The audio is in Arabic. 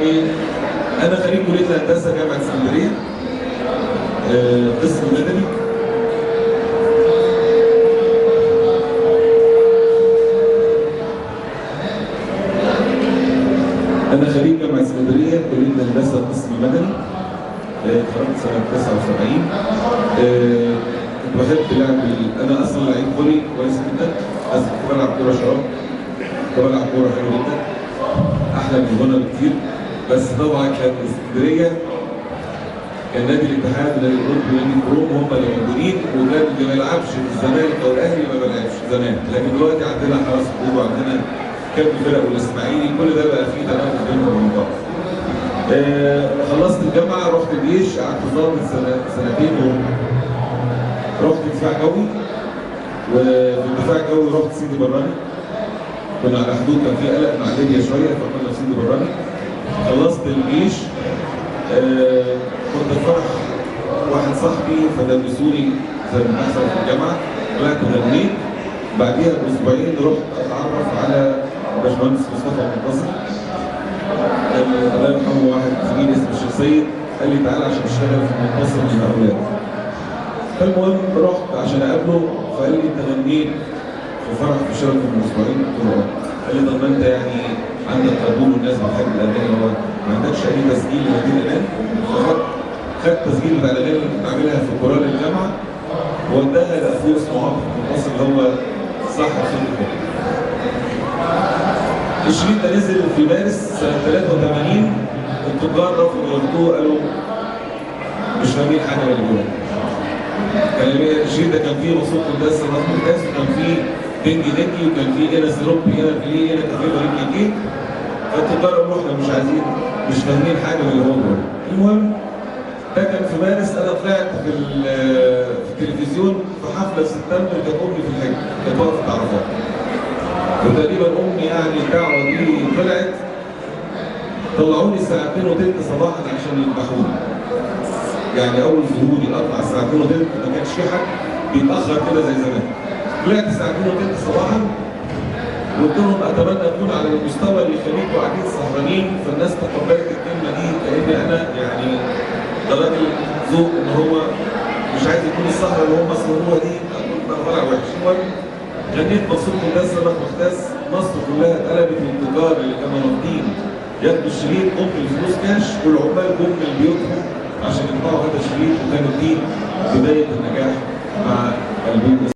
يعني انا خريج كليه الهندسه جامعه اسكندريه، قسم مدني. انا خريج جامعه اسكندريه كليه الهندسه قسم مدني. اتخرجت سنه 79. كنت بحب لعب انا اصلا لعيب فولي كويس جدا، بس كنت بلعب كوره شراب، كنت بلعب كوره حلو جدا احلى من هنا بكتير. بس طبعا كانت اسكندريه كان نادي الاتحاد ونادي الاوروبي ونادي الكروم هم اللي موجودين، وكان اللي ما يلعبش في الزمالك او الاهلي ما بيلعبش زمان، لكن دلوقتي عندنا حرس حدود وعندنا كام فرق والاسماعيلي، كل ده بقى فيه تنافس بينهم وبين بعض. خلصت الجامعه رحت الجيش، قعدت ضابط سنتين رحت دفاع جوي، وفي الدفاع الجوي رحت سيدي براني. كنا على حدود كان في قلق مع ليبيا شويه فكنا في سيدي براني. خلصت الجيش، كنت في فرح واحد صاحبي فدرسوني زي ما بيحصل في الجامعه، طلعت غنيت. بعديها باسبوعين رحت اتعرف على باشمهندس مصطفى منتصر، الله يرحمه، واحد زميل اسمه الشيخ سيد، قال لي تعالى عشان اشتغل في منتصر للمقاولات. فالمهم رحت عشان اقابله، فقال لي انت غنيت في فرح في شركه من اسبوعين؟ قلت له قال لي طب ما انت يعني عندك قبول والناس بتحب الاغاني، هو ما عندكش اي تسجيل لهذه الاغاني؟ خدت تسجيل بتاع الاغاني اللي كنت عاملها في كورال الجامعه ووداها لاخوه اسمه عمرو منتصر اللي هو صاحب صوت الشريط ده. نزل في مارس سنه 83. التجار رفضوا ياخدوه، قالوا مش فاهمين حاجه من اللي بيقولوها. كان الشريط ده كان فيه مصروف قداس صلاح قداس، وكان فيه دنجي دنجي، وكان فيه هنا سيروبي هنا فيليه هنا كافيه وريكي كيك. فالتجار قالوا احنا مش عايزين، مش فاهمين حاجه من اللي هو بيقوله. المهم ده كان في مارس، انا طلعت في التلفزيون في حفله في سبتمبر، كانت امي في الحج، كانت واقفه عرفات. وتقريبا امي يعني الدعوه دي طلعت، طلعوني الساعه 2:03 صباحا عشان يذبحوني. يعني اول ظهوري اطلع الساعه 2:03، ما كانش في حد بيتاخر كده زي زمان. طلعت الساعه 2:03 صباحا وقلت لهم اتمنى اكون على المستوى اللي يخليكم قاعدين سهرانين. فالناس تقبلت الكلمه دي كاني انا يعني راجل ذوق، ان هو مش عايز يكون السهره اللي هم سهروها دي طالع وحش. المهم غنيت مبسوط قداس صلاح مختاس، مصر كلها اتقلبت، والتجار اللي كانوا رافضين ياخدوا الشريط قمت الفلوس كاش، والعمال جم من بيوتهم عشان يطبعوا هذا الشريط، وكانت دي بدايه النجاح مع البيت.